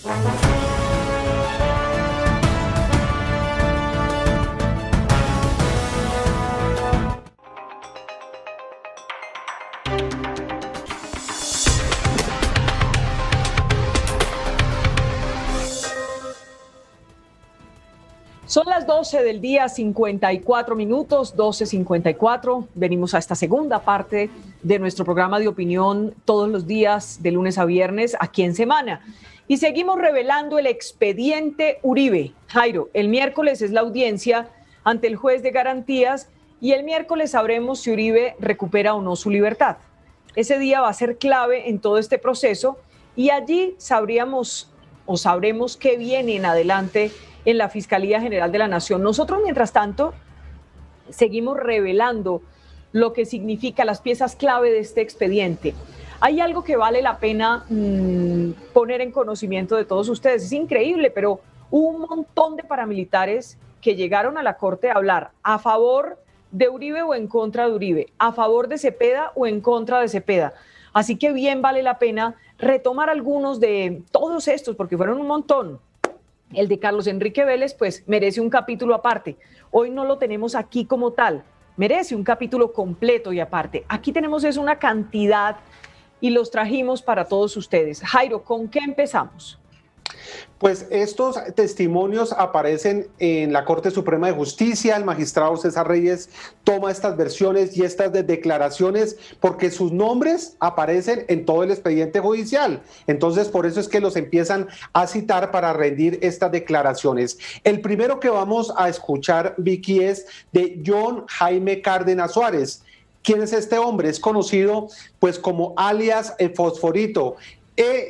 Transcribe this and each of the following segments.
Son las 12 del día, 54 minutos, 12:54. Venimos a esta segunda parte de nuestro programa de opinión todos los días, de lunes a viernes, aquí en Semana. Y seguimos revelando el expediente Uribe. Jairo, el miércoles es la audiencia ante el juez de garantías y el miércoles sabremos si Uribe recupera o no su libertad. Ese día va a ser clave en todo este proceso y allí sabremos qué viene en adelante en la Fiscalía General de la Nación. Nosotros, mientras tanto, seguimos revelando lo que significa las piezas clave de este expediente. Hay algo que vale la pena poner en conocimiento de todos ustedes. Es increíble, pero hubo un montón de paramilitares que llegaron a la Corte a hablar a favor de Uribe o en contra de Uribe, a favor de Cepeda o en contra de Cepeda. Así que bien vale la pena retomar algunos de todos estos, porque fueron un montón. El de Carlos Enrique Vélez, pues, merece un capítulo aparte. Hoy no lo tenemos aquí como tal. Merece un capítulo completo y aparte. Aquí tenemos una cantidad y los trajimos para todos ustedes. Jairo, ¿con qué empezamos? Pues estos testimonios aparecen en la Corte Suprema de Justicia. El magistrado César Reyes toma estas versiones y estas declaraciones porque sus nombres aparecen en todo el expediente judicial. Entonces, por eso es que los empiezan a citar para rendir estas declaraciones. El primero que vamos a escuchar, Vicky, es de John Jaime Cárdenas Suárez. ¿Quién es este hombre? Es conocido pues como alias Fosforito.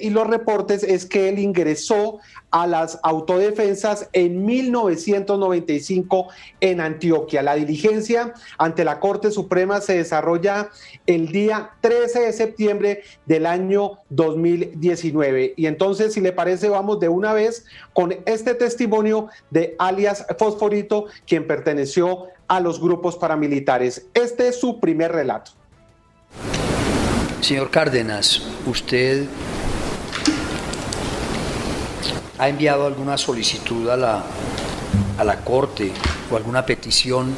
Y los reportes es que él ingresó a las autodefensas en 1995 en Antioquia. La diligencia ante la Corte Suprema se desarrolla el día 13 de septiembre del año 2019. Y entonces, si le parece, vamos de una vez con este testimonio de alias Fosforito, quien perteneció a los grupos paramilitares. Este es su primer relato. Señor Cárdenas, usted ha enviado alguna solicitud a la Corte o alguna petición.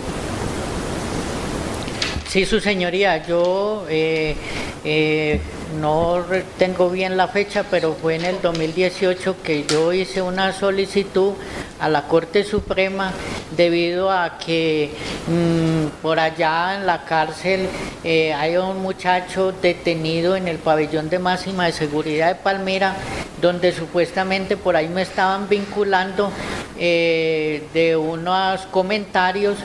Sí, su señoría, yo no tengo bien la fecha, pero fue en el 2018 que yo hice una solicitud a la Corte Suprema debido a que por allá en la cárcel hay un muchacho detenido en el pabellón de máxima de seguridad de Palmira, donde supuestamente por ahí me estaban vinculando de unos comentarios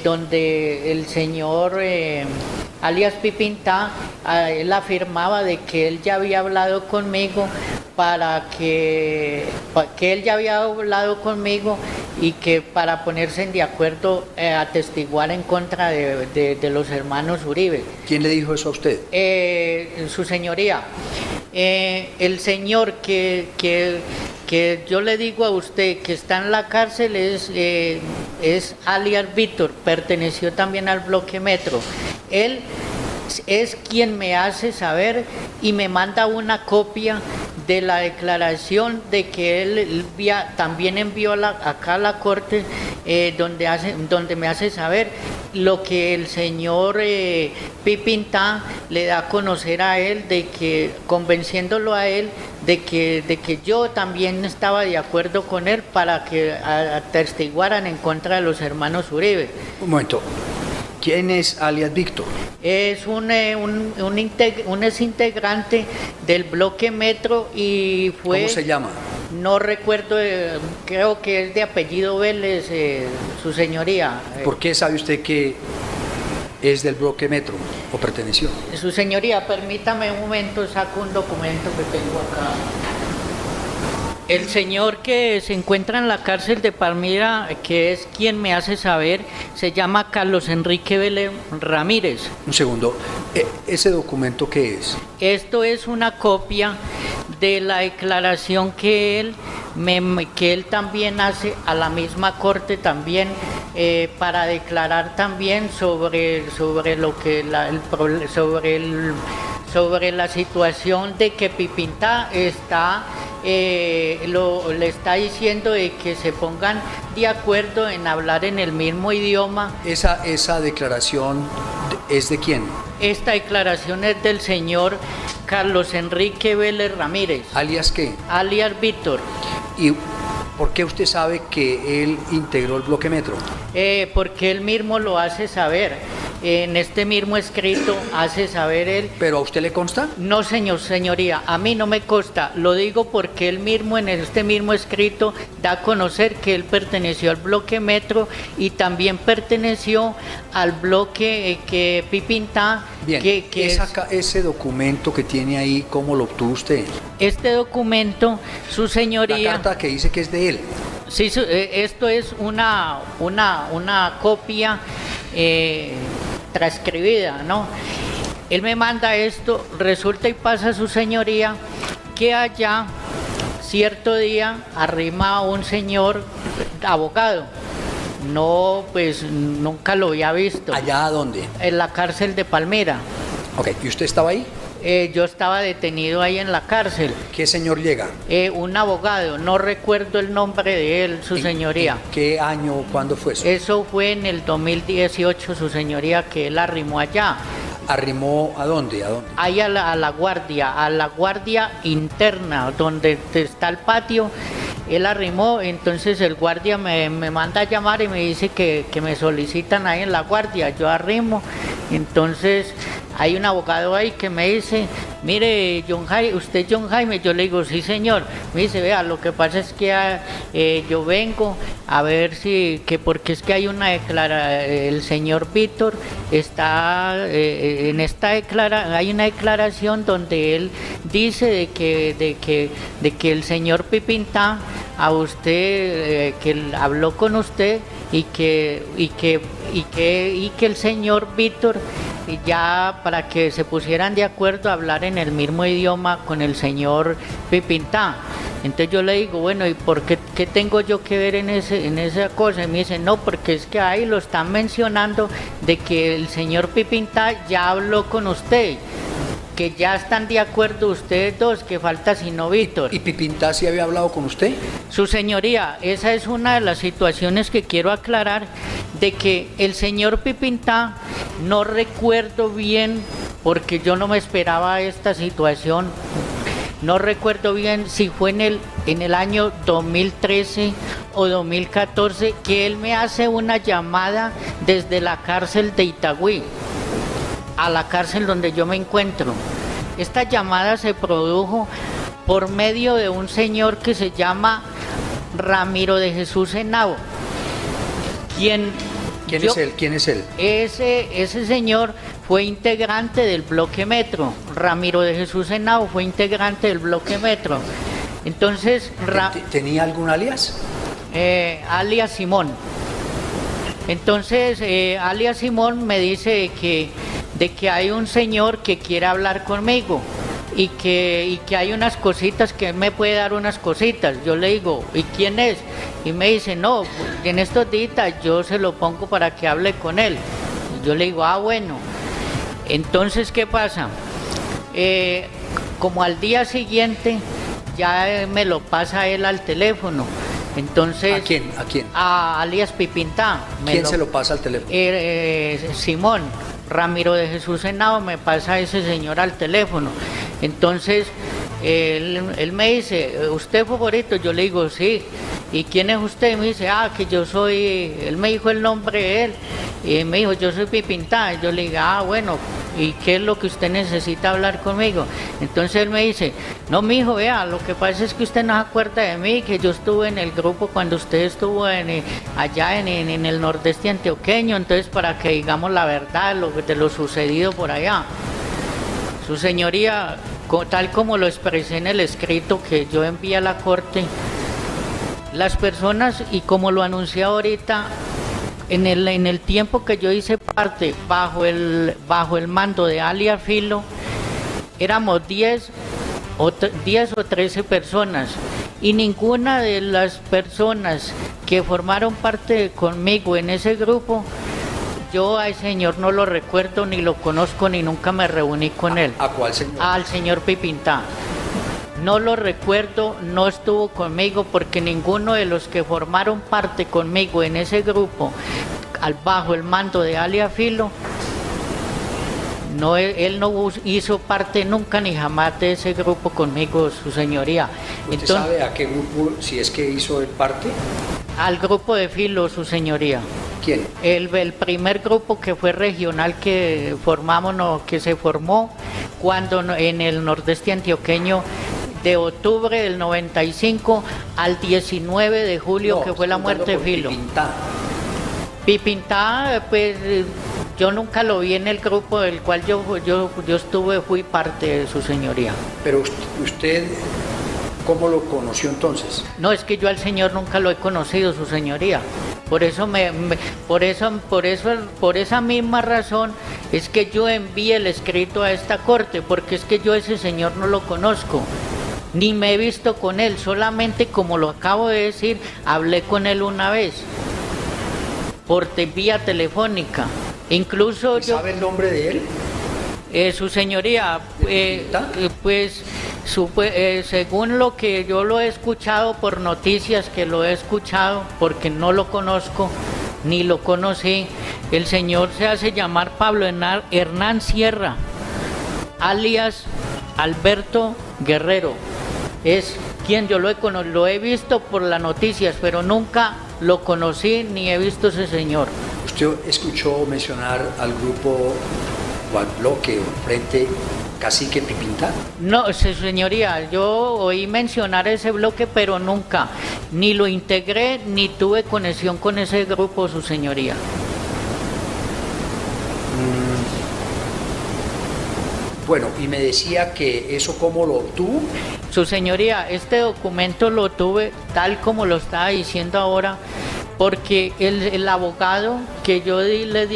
donde el señor alias Pipintá, él afirmaba de que él ya había hablado conmigo y que para ponerse de acuerdo a atestiguar en contra de los hermanos Uribe. ¿Quién le dijo eso a usted? Su señoría. El señor que yo le digo a usted que está en la cárcel es alias Víctor, perteneció también al bloque Metro. Él es quien me hace saber y me manda una copia de la declaración de que él también envió acá a la Corte, donde me hace saber lo que el señor Pipintá le da a conocer a él, de que convenciéndolo a él de que yo también estaba de acuerdo con él para que atestiguaran en contra de los hermanos Uribe. Un momento. ¿Quién es alias Víctor? Es un exintegrante del bloque Metro y fue... ¿Cómo se llama? No recuerdo, creo que es de apellido Vélez, su señoría. ¿Por qué sabe usted que es del bloque Metro o perteneció? Su señoría, permítame un momento, saco un documento que tengo acá. El señor que se encuentra en la cárcel de Palmira, que es quien me hace saber, se llama Carlos Enrique Vélez Ramírez. Un segundo, ¿ese documento qué es? Esto es una copia de la declaración que él también hace a la misma Corte también para declarar también sobre lo que sobre la situación de que Pipintá está, le está diciendo de que se pongan de acuerdo en hablar en el mismo idioma. ¿Esa declaración es de quién? Esta declaración es del señor Carlos Enrique Vélez Ramírez. ¿Alias qué? Alias Víctor. ¿Y por qué usted sabe que él integró el bloque Metro? Porque él mismo lo hace saber. En este mismo escrito hace saber él. ¿Pero a usted le consta? No, señoría, a mí no me consta. Lo digo porque él mismo en este mismo escrito da a conocer que él perteneció al bloque Metro y también perteneció al bloque que Pipintá. Bien, ese documento que tiene ahí, ¿cómo lo obtuvo usted? Este documento, su señoría... La carta que dice que es de él. Sí, esto es una copia transcribida, ¿no? Él me manda esto, resulta y pasa, su señoría, que allá cierto día arrima un señor abogado. No, pues nunca lo había visto. ¿Allá dónde? En la cárcel de Palmira. Ok, ¿y usted estaba ahí? Yo estaba detenido ahí en la cárcel. ¿Qué señor llega? Un abogado, no recuerdo el nombre de él, su señoría. ¿En qué año, cuándo fue eso? Eso fue en el 2018, su señoría, que él arrimó allá. ¿Arrimó a dónde? Ahí a la guardia interna, donde está el patio. Él arrimó, entonces el guardia me manda a llamar y me dice que me solicitan ahí en la guardia. Yo arrimo, entonces hay un abogado ahí que me dice, mire, ¿usted es John Jaime? Yo le digo, sí, señor. Me dice, vea, lo que pasa es que yo vengo a ver porque es que hay el señor Víctor está hay una declaración donde él dice de que el señor Pipintá a usted, que él habló con usted y que el señor Víctor, ya para que se pusieran de acuerdo a hablar en el mismo idioma con el señor Pipintá. Entonces yo le digo, bueno, ¿y por qué tengo yo que ver en esa cosa? Y me dice, no, porque es que ahí lo están mencionando de que el señor Pipintá ya habló con usted, que ya están de acuerdo ustedes dos, que falta sino Víctor. ¿Y Pipintá sí había hablado con usted? Su señoría, esa es una de las situaciones que quiero aclarar, de que el señor Pipintá, no recuerdo bien, porque yo no me esperaba esta situación, no recuerdo bien si fue en el año 2013 o 2014, que él me hace una llamada desde la cárcel de Itagüí a la cárcel donde yo me encuentro. Esta llamada se produjo por medio de un señor que se llama Ramiro de Jesús Henao. ¿Quién es él? Ese señor fue integrante del bloque Metro. Ramiro de Jesús Henao fue integrante del bloque Metro. Entonces, ¿tenía algún alias? Alias Simón. Entonces, alias Simón me dice de que hay un señor que quiere hablar conmigo y que hay unas cositas, que él me puede dar unas cositas. Yo le digo, ¿y quién es? Y me dice, no, en estos días yo se lo pongo para que hable con él. Y yo le digo, bueno. Entonces, ¿qué pasa? Como al día siguiente ya me lo pasa él al teléfono. Entonces, ¿a quién? A alias Pipintá. ¿Quién se lo pasa al teléfono? Simón. Ramiro de Jesús Henao me pasa a ese señor al teléfono. Entonces, él me dice, ¿usted favorito? Yo le digo, sí. ¿Y quién es usted? Y me dice, que yo soy, él me dijo el nombre de él, y me dijo, yo soy Pipintá. Y yo le digo, bueno, ¿y qué es lo que usted necesita hablar conmigo? Entonces él me dice, no, mijo, vea, lo que pasa es que usted no se acuerda de mí, que yo estuve en el grupo cuando usted estuvo allá en el nordeste antioqueño, entonces para que digamos la verdad de lo sucedido por allá. Su señoría, tal como lo expresé en el escrito que yo envié a la corte, las personas, y como lo anuncié ahorita, en el tiempo que yo hice parte bajo el mando de alias Filo, éramos 10 o 13 personas, y ninguna de las personas que formaron parte conmigo en ese grupo yo a ese señor no lo recuerdo, ni lo conozco, ni nunca me reuní con él. ¿A cuál señor? Al señor Pipintá. No lo recuerdo, no estuvo conmigo porque ninguno de los que formaron parte conmigo en ese grupo, bajo el mando de alias Filo, no, él no hizo parte nunca ni jamás de ese grupo conmigo, su señoría. ¿Usted sabe a qué grupo, si es que hizo el parte? Al grupo de Filo, su señoría. ¿Quién? El primer grupo que fue regional que formamos, que se formó cuando en el nordeste antioqueño, de octubre del 95 al 19 de julio, no, que fue la muerte de Filo. Pipintá, pues yo nunca lo vi en el grupo del cual yo fui parte de su señoría. Pero usted, ¿cómo lo conoció entonces? No, es que yo al señor nunca lo he conocido, su señoría. Por eso por esa misma razón es que yo envié el escrito a esta corte, porque es que yo a ese señor no lo conozco. Ni me he visto con él, solamente como lo acabo de decir, hablé con él una vez, por vía telefónica. Incluso ¿Sabe el nombre de él? Su señoría, según lo que yo lo he escuchado por noticias, que lo he escuchado, porque no lo conozco, ni lo conocí, el señor se hace llamar Pablo Hernán Sierra, alias Alberto Guerrero. Es quien yo lo he visto por las noticias, pero nunca lo conocí ni he visto ese señor. ¿Usted escuchó mencionar al grupo o al bloque o al frente Cacique Pipintá? No, señoría, yo oí mencionar ese bloque, pero nunca, ni lo integré, ni tuve conexión con ese grupo, su señoría. Bueno, y me decía que eso, ¿cómo lo obtuvo? Su señoría, este documento lo tuve tal como lo estaba diciendo ahora, porque el abogado que yo le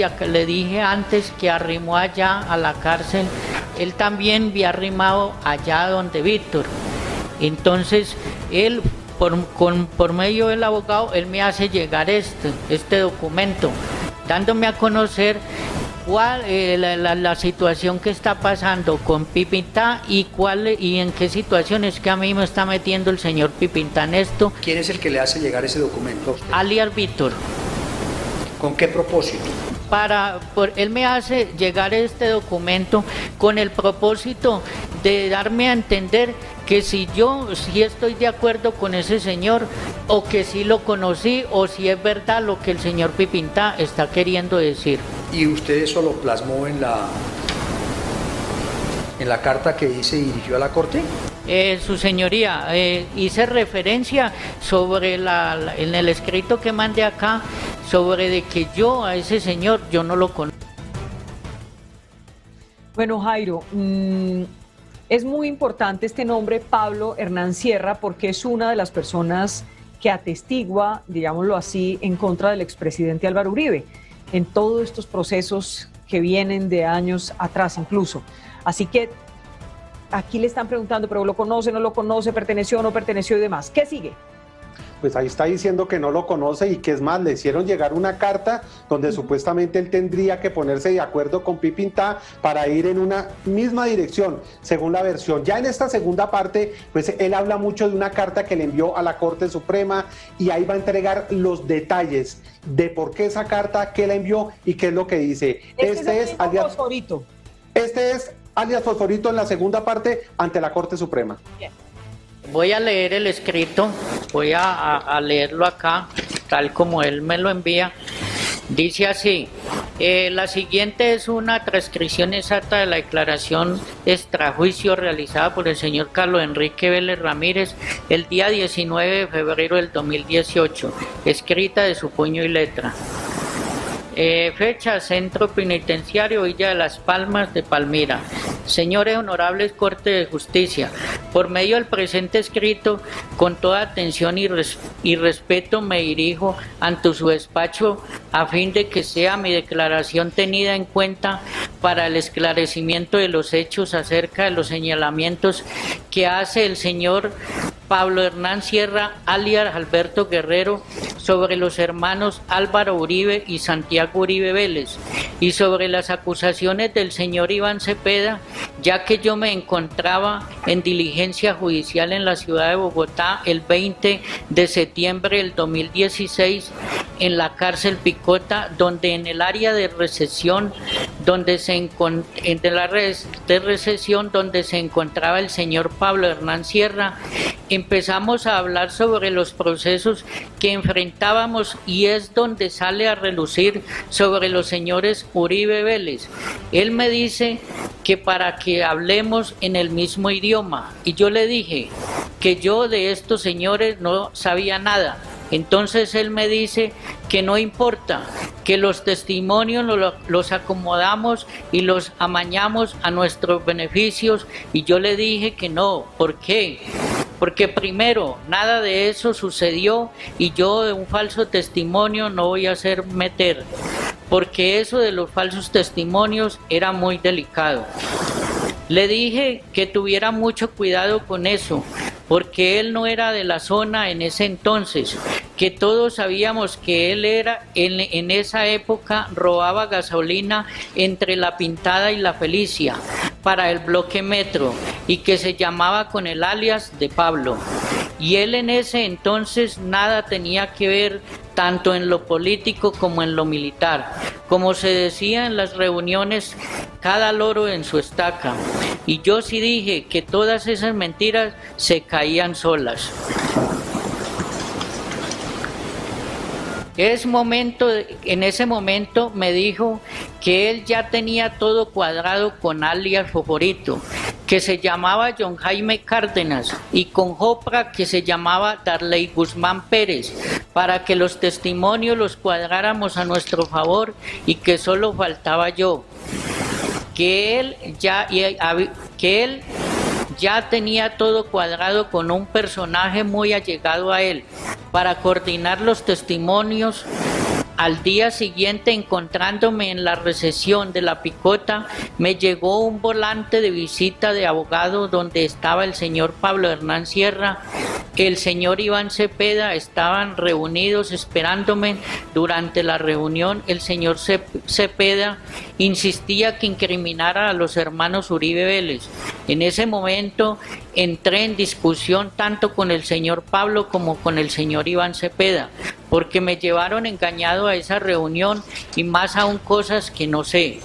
dije antes que arrimó allá a la cárcel, él también había arrimado allá donde Víctor. Entonces, él, por medio del abogado, él me hace llegar este documento, dándome a conocer cuál la situación que está pasando con Pipintá y en qué situaciones que a mí me está metiendo el señor Pipintá en esto. ¿Quién es el que le hace llegar ese documento a usted? Alias Víctor. ¿Con qué propósito? Él me hace llegar este documento con el propósito de darme a entender que si estoy de acuerdo con ese señor, o que si lo conocí, o si es verdad lo que el señor Pipintá está queriendo decir. ¿Y usted eso lo plasmó en la carta que se dirigió a la corte? Su señoría, hice referencia en el escrito que mandé acá, sobre de que yo a ese señor yo no lo conozco. Bueno, Jairo, es muy importante este nombre, Pablo Hernán Sierra, porque es una de las personas que atestigua, digámoslo así, en contra del expresidente Álvaro Uribe, en todos estos procesos que vienen de años atrás incluso. Así que aquí le están preguntando, pero ¿lo conoce, no lo conoce, perteneció o no perteneció y demás? ¿Qué sigue? Pues ahí está diciendo que no lo conoce y que es más, le hicieron llegar una carta donde supuestamente él tendría que ponerse de acuerdo con Pipintá para ir en una misma dirección, según la versión. Ya en esta segunda parte, pues él habla mucho de una carta que le envió a la Corte Suprema y ahí va a entregar los detalles de por qué esa carta, qué la envió y qué es lo que dice. Este es alias Fosforito en la segunda parte ante la Corte Suprema. Bien. Voy a leer el escrito, voy a leerlo acá, tal como él me lo envía. Dice así: la siguiente es una transcripción exacta de la declaración extrajuicio realizada por el señor Carlos Enrique Vélez Ramírez el día 19 de febrero del 2018, escrita de su puño y letra. Fecha: Centro Penitenciario Villa de las Palmas de Palmira. Señores honorables Corte de Justicia, por medio del presente escrito, con toda atención y respeto me dirijo ante su despacho a fin de que sea mi declaración tenida en cuenta para el esclarecimiento de los hechos acerca de los señalamientos que hace el señor Pablo Hernán Sierra, alias Alberto Guerrero, sobre los hermanos Álvaro Uribe y Santiago Uribe Vélez y sobre las acusaciones del señor Iván Cepeda, ya que yo me encontraba en diligencia judicial en la ciudad de Bogotá el 20 de septiembre del 2016 en la cárcel Picota, donde en el área de recesión donde se encontraba el señor Pablo Hernán Sierra, empezamos a hablar sobre los procesos que enfrentábamos y es donde sale a relucir sobre los señores Uribe Vélez. Él me dice que para que hablemos en el mismo idioma y yo le dije que yo de estos señores no sabía nada. Entonces él me dice que no importa, que los testimonios los acomodamos y los amañamos a nuestros beneficios y yo le dije que no. ¿Por qué? Porque primero, nada de eso sucedió y yo de un falso testimonio no voy a hacer meter, porque eso de los falsos testimonios era muy delicado. Le dije que tuviera mucho cuidado con eso, porque él no era de la zona en ese entonces, que todos sabíamos que él era, en esa época robaba gasolina entre La Pintada y La Felicia para el bloque Metro y que se llamaba con el alias de Pablo. Y él en ese entonces nada tenía que ver tanto en lo político como en lo militar. Como se decía en las reuniones, cada loro en su estaca. Y yo sí dije que todas esas mentiras se caían solas. En ese momento me dijo que él ya tenía todo cuadrado con alias Foforito, que se llamaba John Jaime Cárdenas, y con Jopra, que se llamaba Darley Guzmán Pérez, para que los testimonios los cuadráramos a nuestro favor y que solo faltaba yo. Que él ya tenía todo cuadrado con un personaje muy allegado a él para coordinar los testimonios. Al día siguiente, encontrándome en la recepción de La Picota, me llegó un volante de visita de abogado donde estaba el señor Pablo Hernán Sierra, el señor Iván Cepeda, estaban reunidos esperándome. Durante la reunión, el señor Cepeda insistía que incriminara a los hermanos Uribe Vélez. En ese momento entré en discusión tanto con el señor Pablo como con el señor Iván Cepeda, porque me llevaron engañado a esa reunión y más aún cosas que no sé.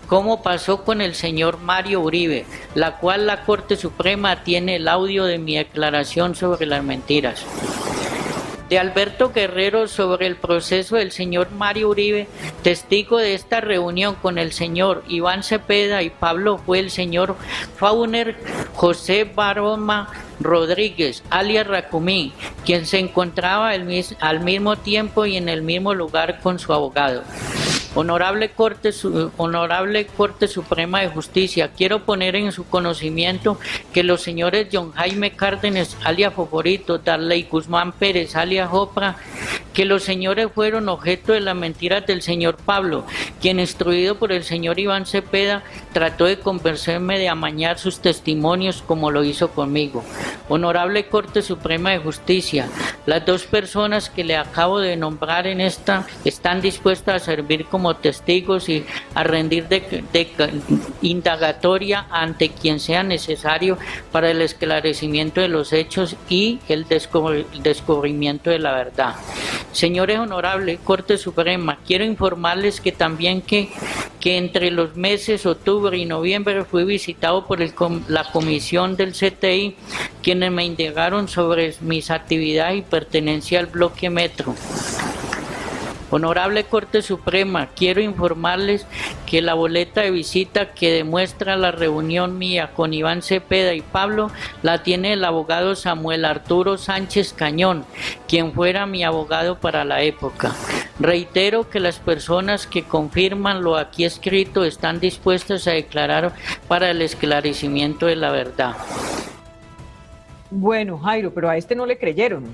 ¿Cómo pasó con el señor Mario Uribe, la cual la Corte Suprema tiene el audio de mi declaración sobre las mentiras? De Alberto Guerrero sobre el proceso del señor Mario Uribe, testigo de esta reunión con el señor Iván Cepeda y Pablo fue el señor Fauner José Baroma Rodríguez, alias Racumí, quien se encontraba al mismo tiempo y en el mismo lugar con su abogado. Honorable Corte Suprema de Justicia, quiero poner en su conocimiento que los señores John Jaime Cárdenas, alias Foforito, Darley Guzmán Pérez, alias Jopra, que los señores fueron objeto de las mentiras del señor Pablo, quien, instruido por el señor Iván Cepeda, trató de convencerme de amañar sus testimonios como lo hizo conmigo. Honorable Corte Suprema de Justicia, las dos personas que le acabo de nombrar en esta están dispuestas a servir como testigos y a rendir de indagatoria ante quien sea necesario para el esclarecimiento de los hechos y el descubrimiento de la verdad. Señores honorables Corte Suprema, quiero informarles que también que entre los meses octubre y noviembre fui visitado por la comisión del CTI, quienes me indagaron sobre mis actividades y pertenencia al bloque Metro. Honorable Corte Suprema, quiero informarles que la boleta de visita que demuestra la reunión mía con Iván Cepeda y Pablo la tiene el abogado Samuel Arturo Sánchez Cañón, quien fuera mi abogado para la época. Reitero que las personas que confirman lo aquí escrito están dispuestas a declarar para el esclarecimiento de la verdad. Bueno, Jairo, pero a este no le creyeron.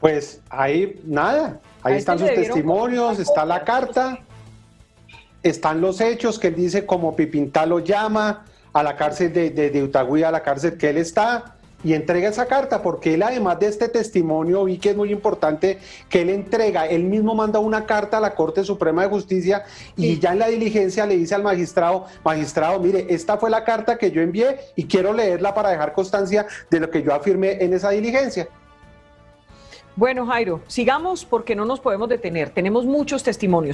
Pues ahí nada. Ahí están sus testimonios, está la carta, están los hechos que él dice como Pipintá lo llama a la cárcel de Utagüí, a la cárcel que él está, y entrega esa carta, porque él, además de este testimonio, vi que es muy importante que él entrega, él mismo manda una carta a la Corte Suprema de Justicia y ya en la diligencia le dice al magistrado, mire, esta fue la carta que yo envié y quiero leerla para dejar constancia de lo que yo afirmé en esa diligencia. Bueno, Jairo, sigamos porque no nos podemos detener. Tenemos muchos testimonios.